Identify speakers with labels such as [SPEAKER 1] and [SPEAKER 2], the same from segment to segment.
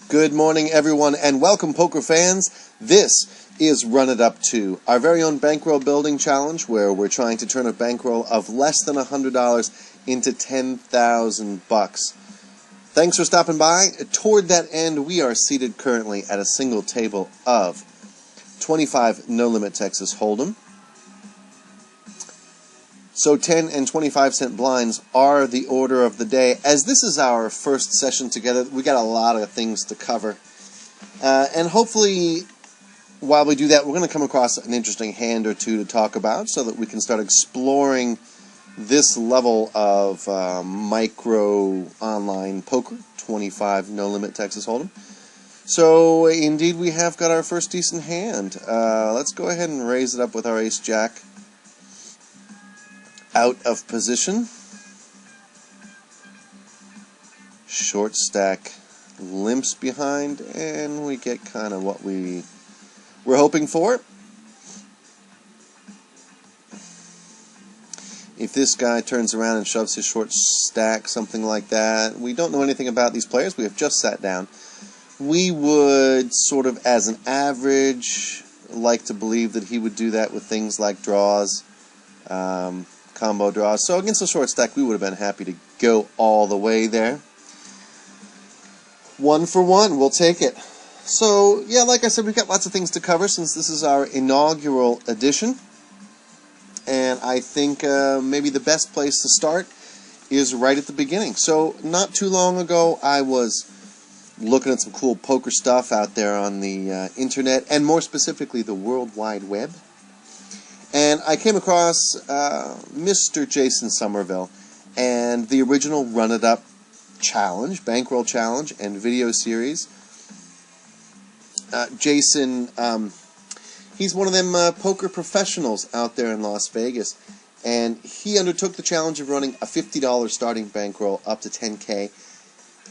[SPEAKER 1] Good morning, everyone, and welcome, poker fans. This is Run It Up 2, our very own bankroll building challenge, where we're trying to turn a bankroll of less than $100 into $10,000. Thanks for stopping by. Toward that end, we are seated currently at a single table of 25 no-limit Texas Hold'em. So 10 and 25 cent blinds are the order of the day. As this is our first session together, we got a lot of things to cover. And hopefully, while we do that, we're going to come across an interesting hand or two to talk about so that we can start exploring this level of micro online poker, 25 no-limit Texas Hold'em. So, indeed, we have got our first decent hand. Let's go ahead and raise it up with our ace-jack. Out of position, short stack limps behind, and we get kind of what we were hoping for. If this guy turns around and shoves his short stack, something like that, we don't know anything about these players. We have just sat down. We would sort of, as an average, like to believe that he would do that with things like draws, combo draws. So against a short stack, we would have been happy to go all the way there. 1 for 1, we'll take it. So, yeah, like I said, we've got lots of things to cover since this is our inaugural edition. And I think maybe the best place to start is right at the beginning. So, not too long ago, I was looking at some cool poker stuff out there on the internet, and more specifically, the World Wide Web. And I came across Mr. Jason Somerville and the original Run It Up challenge, bankroll challenge, and video series. Jason, he's one of them poker professionals out there in Las Vegas, and he undertook the challenge of running a $50 starting bankroll up to $10K.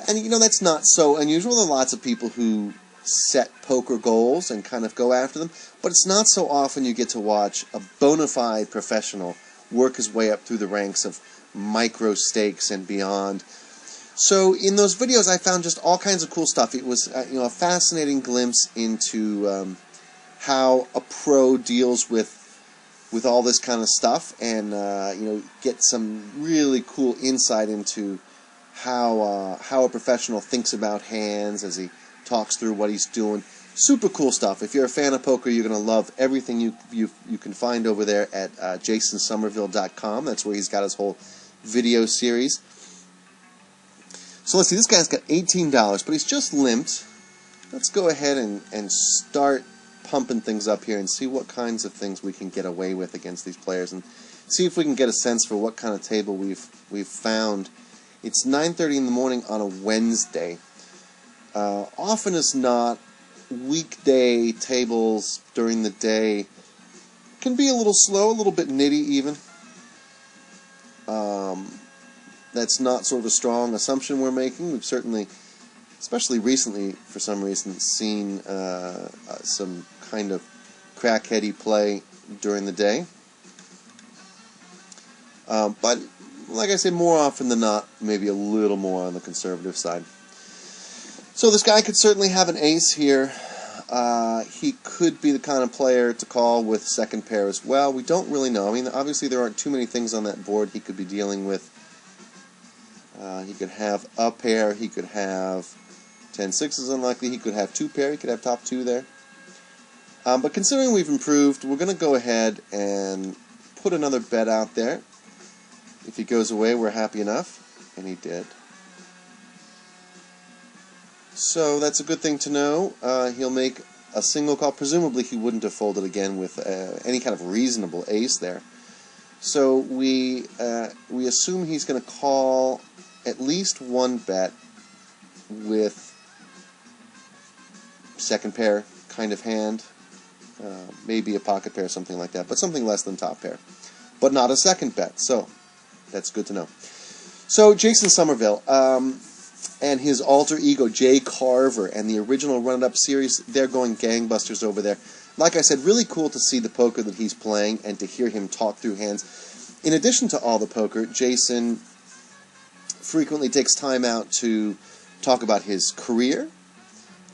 [SPEAKER 1] And, you know, that's not so unusual. There are lots of people who set poker goals and kind of go after them, but it's not so often you get to watch a bona fide professional work his way up through the ranks of micro stakes and beyond. So in those videos, I found just all kinds of cool stuff. It was a fascinating glimpse into how a pro deals with all this kind of stuff, and get some really cool insight into how a professional thinks about hands as he talks through what he's doing. Super cool stuff. If you're a fan of poker, you're going to love everything you can find over there at jasonsomerville.com. That's where he's got his whole video series. So let's see, this guy's got $18, but he's just limped. Let's go ahead and start pumping things up here and see what kinds of things we can get away with against these players, and see if we can get a sense for what kind of table we've found. It's 9:30 in the morning on a Wednesday. Often as not, weekday tables during the day can be a little slow, a little bit nitty even. That's not sort of a strong assumption we're making. We've certainly, especially recently, for some reason, seen some kind of crackheady play during the day. But, like I say, more often than not, maybe a little more on the conservative side. So this guy could certainly have an ace here. He could be the kind of player to call with second pair as well. We don't really know. I mean, obviously there aren't too many things on that board he could be dealing with. He could have a pair. He could have 10-6 is unlikely. He could have two pair. He could have top two there. But considering we've improved, we're going to go ahead and put another bet out there. If he goes away, we're happy enough. And he did. So that's a good thing to know. He'll make a single call. Presumably he wouldn't have folded again with any kind of reasonable ace there. So we assume he's going to call at least one bet with second pair kind of hand. Maybe a pocket pair, something like that, but something less than top pair. But not a second bet, so that's good to know. So Jason Somerville, and his alter ego, Jay Carver, and the original Run It Up series, they're going gangbusters over there. Like I said, really cool to see the poker that he's playing and to hear him talk through hands. In addition to all the poker, Jason frequently takes time out to talk about his career,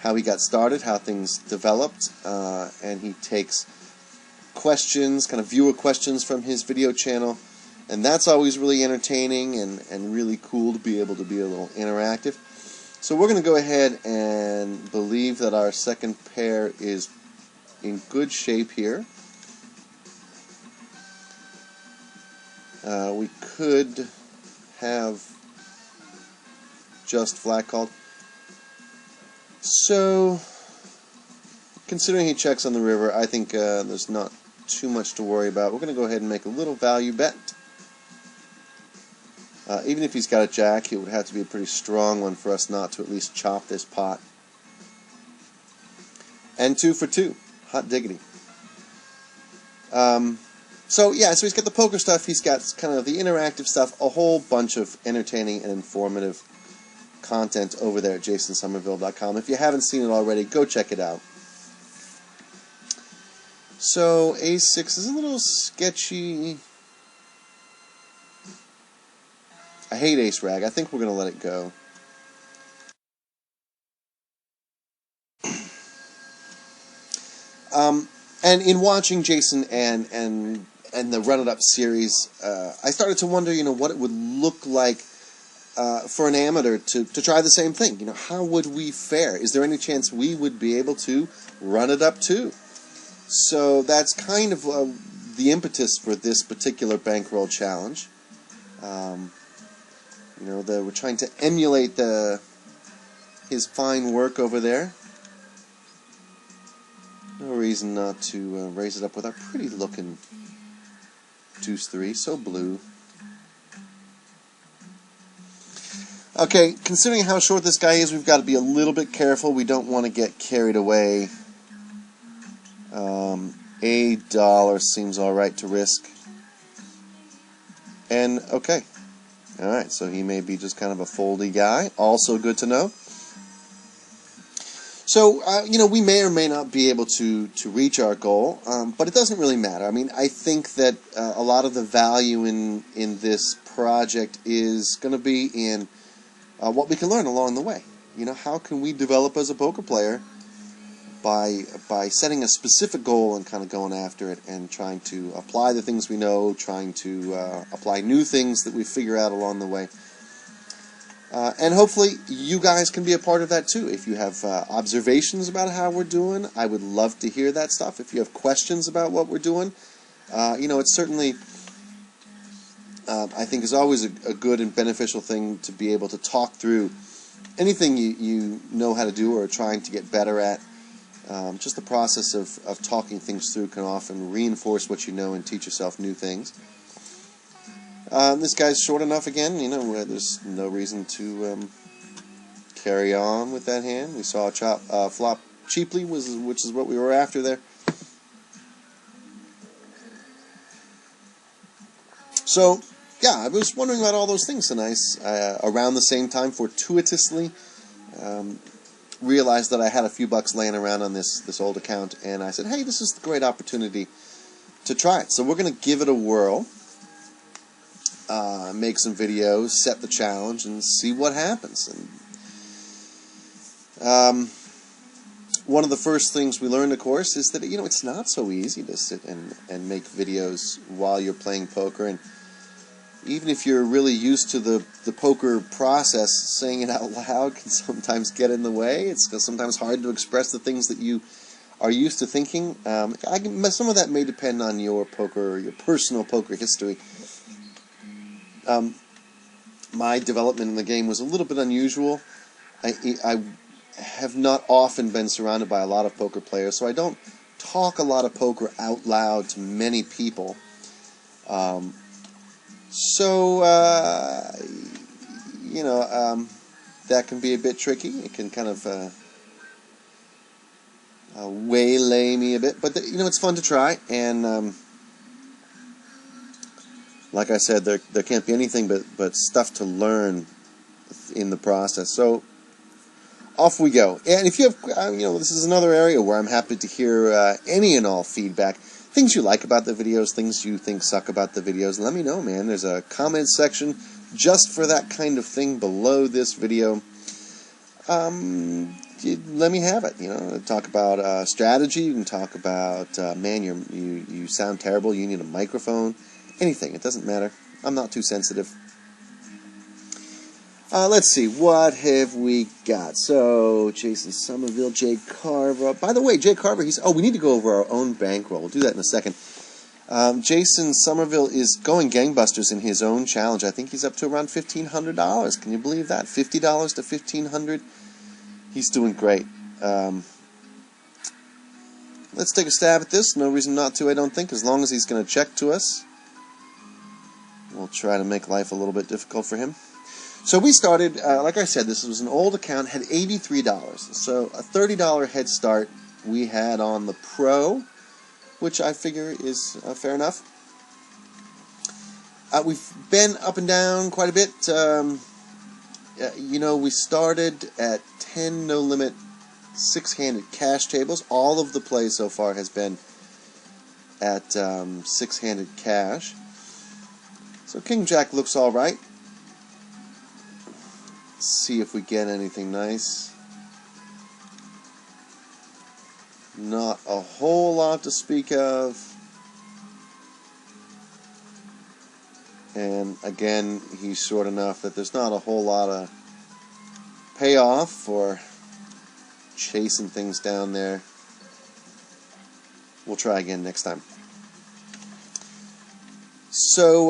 [SPEAKER 1] how he got started, how things developed, and he takes questions, kind of viewer questions from his video channel, and that's always really entertaining and really cool to be able to be a little interactive. So we're going to go ahead and believe that our second pair is in good shape here. We could have just flat called. So, considering he checks on the river, I think there's not too much to worry about. We're going to go ahead and make a little value bet. Even if he's got a jack, it would have to be a pretty strong one for us not to at least chop this pot. And 2 for 2. Hot diggity. So he's got the poker stuff, he's got kind of the interactive stuff, a whole bunch of entertaining and informative content over there at jasonsomerville.com. If you haven't seen it already, go check it out. So A6 is a little sketchy. I hate ace rag. I think we're going to let it go. And in watching Jason and the Run It Up series, I started to wonder, what it would look like for an amateur to try the same thing. How would we fare? Is there any chance we would be able to run it up too? So that's kind of the impetus for this particular bankroll challenge. We're trying to emulate his fine work over there. No reason not to raise it up with our pretty looking deuce 3, so blue. Okay, considering how short this guy is, we've got to be a little bit careful. We don't want to get carried away. $1 seems alright to risk. And, okay. Alright, so he may be just kind of a foldy guy. Also good to know. So, we may or may not be able to reach our goal, but it doesn't really matter. I mean, I think that a lot of the value in this project is going to be in what we can learn along the way. How can we develop as a poker player by setting a specific goal and kind of going after it and trying to apply the things we know, trying to apply new things that we figure out along the way. And hopefully you guys can be a part of that too. If you have observations about how we're doing, I would love to hear that stuff. If you have questions about what we're doing, it's certainly, I think, is always a good and beneficial thing to be able to talk through anything you know how to do or are trying to get better at. Just the process of talking things through can often reinforce what you know and teach yourself new things. This guy's short enough again, there's no reason to carry on with that hand. We saw a flop cheaply, which is what we were after there. So, I was wondering about all those things tonight. Around the same time, fortuitously, realized that I had a few bucks laying around on this old account, and I said, hey, this is a great opportunity to try it. So we're going to give it a whirl. Make some videos, set the challenge, and see what happens. And one of the first things we learned, of course, is that it's not so easy to sit and make videos while you're playing poker. And even if you're really used to the poker process, saying it out loud can sometimes get in the way. It's sometimes hard to express the things that you are used to thinking. Some of that may depend on your personal poker history. My development in the game was a little bit unusual. I have not often been surrounded by a lot of poker players, so I don't talk a lot of poker out loud to many people. That can be a bit tricky. It can kind of waylay me a bit, but it's fun to try, and like I said, there can't be anything but stuff to learn in the process. So off we go. And if you have, this is another area where I'm happy to hear any and all feedback. Things you like about the videos, things you think suck about the videos. Let me know, man. There's a comment section just for that kind of thing below this video. let me have it. You know, talk about strategy. You can talk about man, you sound terrible. You need a microphone. Anything. It doesn't matter. I'm not too sensitive. Let's see. What have we got? So Jason Somerville, Jay Carver. By the way, Jay Carver. we need to go over our own bankroll. We'll do that in a second. Jason Somerville is going gangbusters in his own challenge. I think he's up to around $1,500. Can you believe that? $50 to $1,500. He's doing great. Let's take a stab at this. No reason not to, I don't think, as long as he's going to check to us. We'll try to make life a little bit difficult for him. So we started, like I said, this was an old account, had $83. So a $30 head start we had on the Pro, which I figure is fair enough. We've been up and down quite a bit. You know, we started at 10 no-limit 6-handed cash tables. All of the play so far has been at 6-handed cash. So King Jack looks all right. Let's see if we get anything nice. Not a whole lot to speak of. And again, he's short enough that there's not a whole lot of payoff for chasing things down there. We'll try again next time. So,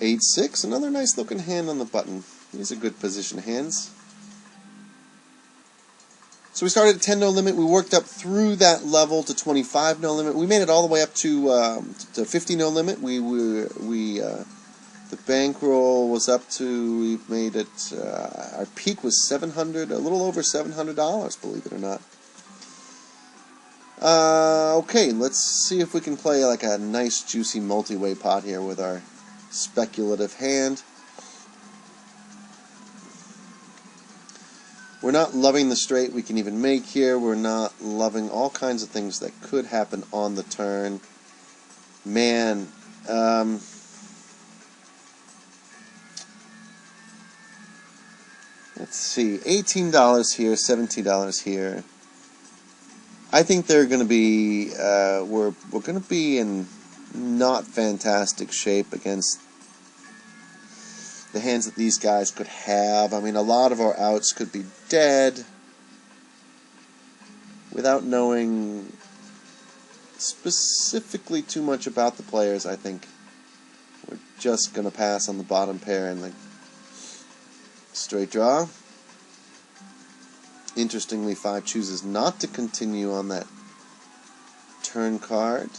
[SPEAKER 1] 8-6, another nice looking hand on the button. These are good position hands. So we started at 10 no limit. We worked up through that level to 25 no limit. We made it all the way up to 50 no limit. The bankroll was up to, we made it, our peak was $700, a little over $700, believe it or not. Okay, let's see if we can play like a nice juicy multi-way pot here with our speculative hand. We're not loving the straight we can even make here. We're not loving all kinds of things that could happen on the turn. Man, let's see, $18 here, $17 here. I think they're going to be, we're going to be in not fantastic shape against the hands that these guys could have. I mean, a lot of our outs could be dead without knowing specifically too much about the players. I think we're just going to pass on the bottom pair and the straight draw. Interestingly, 5 chooses not to continue on that turn card,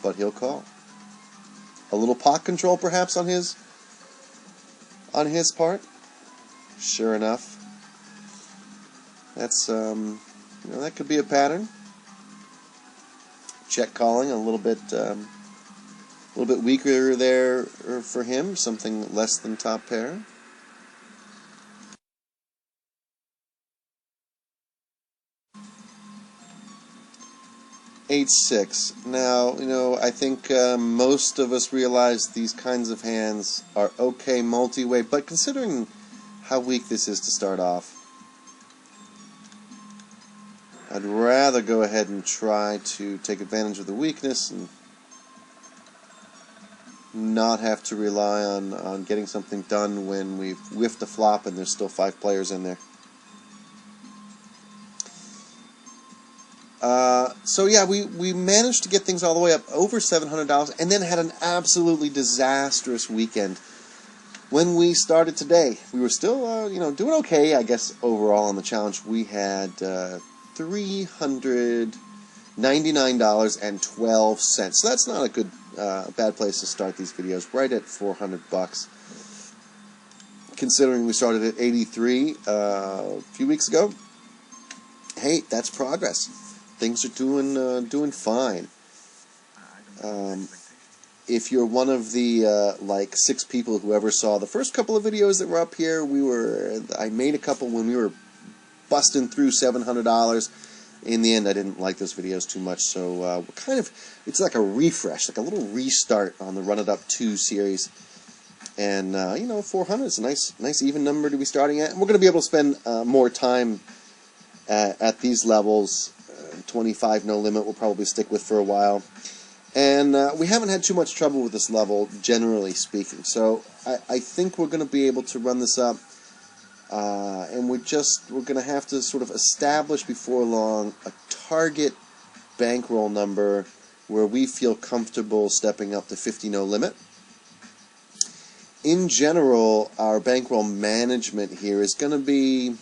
[SPEAKER 1] but he'll call. A little pot control, perhaps, on his part. Sure enough, that's you know, that could be a pattern. Check calling a little bit weaker there for him. Something less than top pair. $8-6. Now, you know, I think most of us realize these kinds of hands are okay multi-way, but considering how weak this is to start off, I'd rather go ahead and try to take advantage of the weakness and not have to rely on getting something done when we've whiffed a flop and there's still 5 players in there. So yeah, we managed to get things all the way up over $700 and then had an absolutely disastrous weekend. When we started today, we were still you know, doing okay, I guess, overall on the challenge. We had $399.12. So that's not a good bad place to start these videos, right at $400. Considering we started at 83 a few weeks ago. Hey, that's progress. Things are doing fine. If you're one of the like 6 people who ever saw the first couple of videos that were up here, I made a couple when we were busting through $700. In the end, I didn't like those videos too much, so it's like a refresh, like a little restart on the Run It Up 2 series. And 400 is a nice even number to be starting at. And we're going to be able to spend more time at these levels. 25 no limit we'll probably stick with for a while. And we haven't had too much trouble with this level, generally speaking. So I think we're going to be able to run this up. And we're going to have to sort of establish before long a target bankroll number where we feel comfortable stepping up to 50 no limit. In general, our bankroll management here is going to be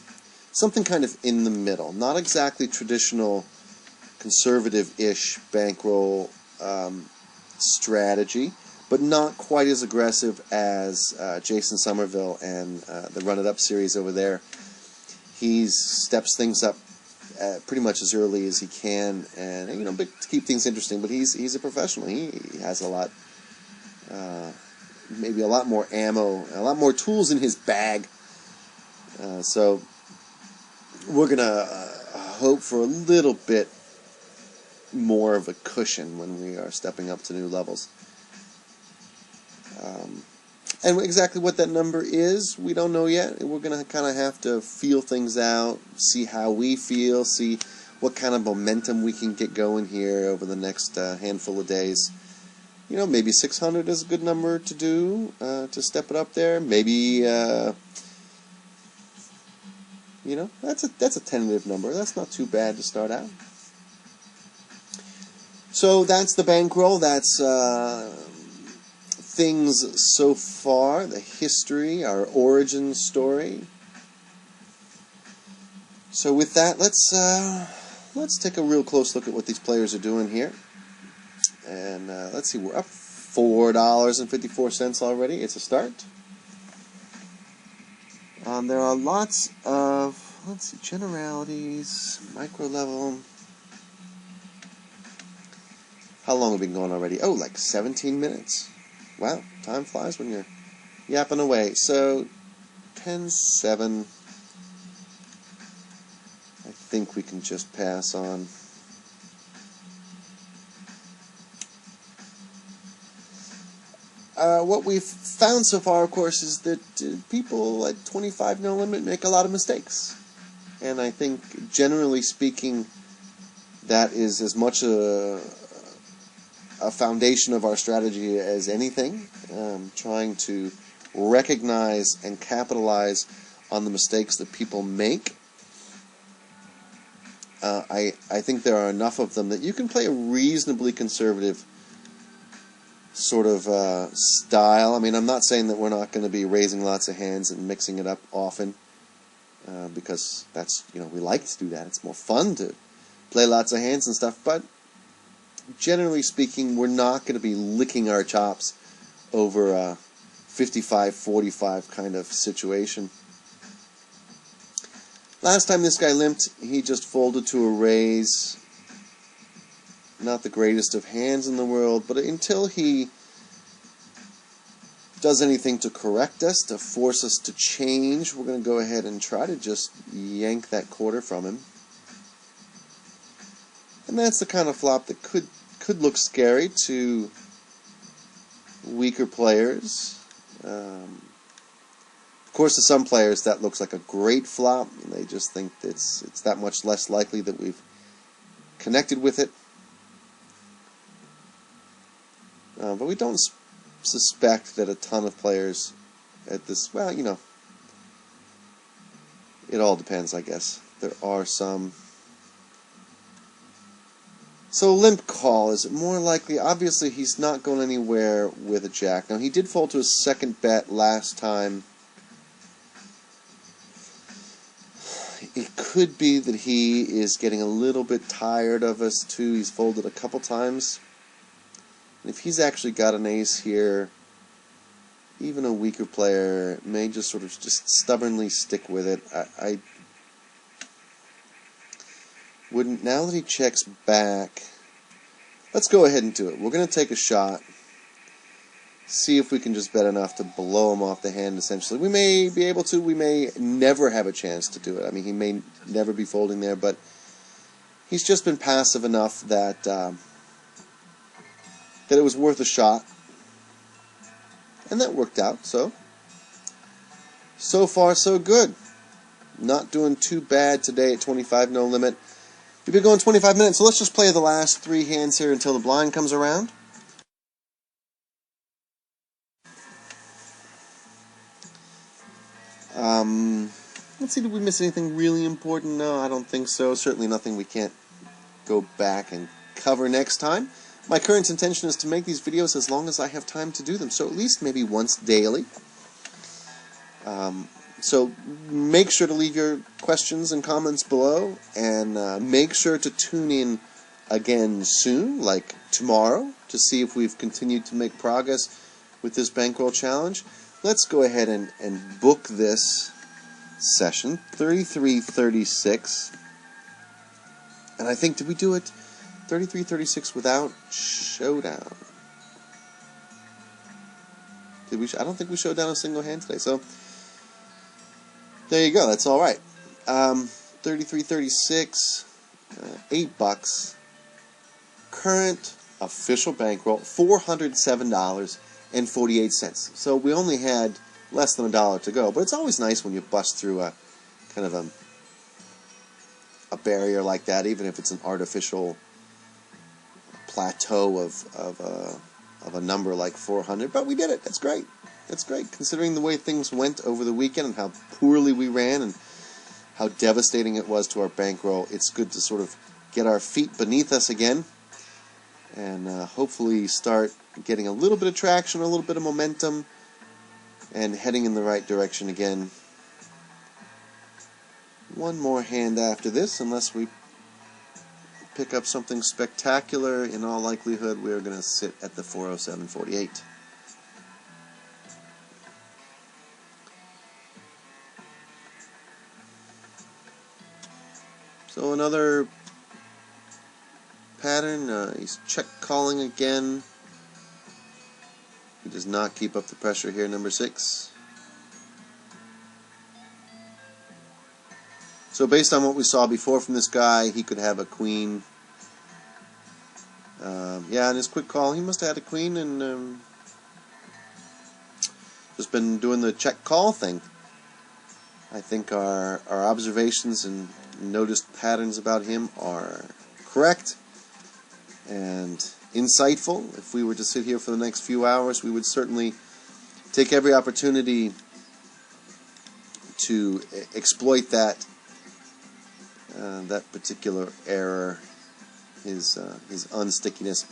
[SPEAKER 1] something kind of in the middle. Not exactly traditional conservative-ish bankroll strategy, but not quite as aggressive as Jason Somerville and the Run It Up series over there. He steps things up pretty much as early as he can, and to keep things interesting. But he's a professional. He has a lot. Maybe a lot more ammo, a lot more tools in his bag. So we're going to hope for a little bit more of a cushion when we are stepping up to new levels. And exactly what that number is, we don't know yet. We're going to kind of have to feel things out, see how we feel, see what kind of momentum we can get going here over the next handful of days. Maybe 600 is a good number to do, to step it up there. Maybe, that's a tentative number. That's not too bad to start out. So that's the bankroll. That's things so far, the history, our origin story. So with that, let's take a real close look at what these players are doing here. And let's see, we're up $4.54 already. It's a start. There are lots of, generalities, micro level. How long have we been going already? Oh, like 17 minutes. Wow, time flies when you're yapping away. So, 10-7. I think we can just pass on. What we've found so far, of course, is that people at 25 no limit make a lot of mistakes. And I think, generally speaking, that is as much a foundation of our strategy as anything. Trying to recognize and capitalize on the mistakes that people make. I think there are enough of them that you can play a reasonably conservative sort of style. I mean, I'm not saying that we're not going to be raising lots of hands and mixing it up often, because that's, we like to do that. It's more fun to play lots of hands and stuff, but generally speaking, we're not going to be licking our chops over a 55-45 kind of situation. Last time this guy limped, he just folded to a raise. Not the greatest of hands in the world, but until he does anything to correct us, to force us to change, we're going to go ahead and try to just yank that quarter from him. And that's the kind of flop that could look scary to weaker players. Of course, to some players that looks like a great flop, and they just think it's that much less likely that we've connected with it. But we don't suspect that a ton of players at this, well, it all depends, I guess. There are some. So limp call, is it more likely? Obviously, he's not going anywhere with a jack. Now, he did fold to his second bet last time. It could be that he is getting a little bit tired of us, too. He's folded a couple times. And if he's actually got an ace here, even a weaker player may just sort of just stubbornly stick with it. I wouldn't. Now that he checks back, let's go ahead and do it. We're going to take a shot. See if we can just bet enough to blow him off the hand, essentially. We may be able to. We may never have a chance to do it. I mean, he may never be folding there, but he's just been passive enough that that it was worth a shot. And that worked out, so far so good. Not doing too bad today at 25 no limit. We've been going 25 minutes, so let's just play the last 3 hands here until the blind comes around. Let's see, did we miss anything really important? No, I don't think so. Certainly nothing we can't go back and cover next time. My current intention is to make these videos as long as I have time to do them, so at least maybe once daily. So make sure to leave your questions and comments below, and make sure to tune in again soon, like tomorrow, to see if we've continued to make progress with this bankroll challenge. Let's go ahead and book this session, 3336. And I think, did we do it 3336 without showdown? Did we? I don't think we showed down a single hand today, so there you go. That's all right. 3336, $8. Current official bankroll, $407.48. So we only had less than $1 to go, but it's always nice when you bust through a kind of a barrier like that, even if it's an artificial plateau of a number like 400. But we did it. That's great. That's great, considering the way things went over the weekend and how poorly we ran and how devastating it was to our bankroll. It's good to sort of get our feet beneath us again and hopefully start getting a little bit of traction, a little bit of momentum, and heading in the right direction again. One more hand after this, unless we pick up something spectacular. In all likelihood, we're going to sit at the 407.48. So another pattern. He's check calling again. He does not keep up the pressure here, number 6. So based on what we saw before from this guy, he could have a queen. Yeah, in his quick call, he must have had a queen and just been doing the check call thing. I think our observations and noticed patterns about him are correct and insightful. If we were to sit here for the next few hours, we would certainly take every opportunity to exploit that particular error, his unstickiness.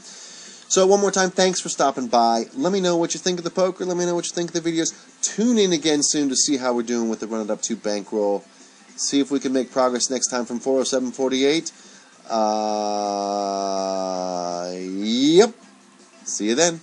[SPEAKER 1] So one more time, thanks for stopping by. Let me know what you think of the poker. Let me know what you think of the videos. Tune in again soon to see how we're doing with the Run It Up 2 bankroll. See if we can make progress next time from 407.48. Yep. See you then.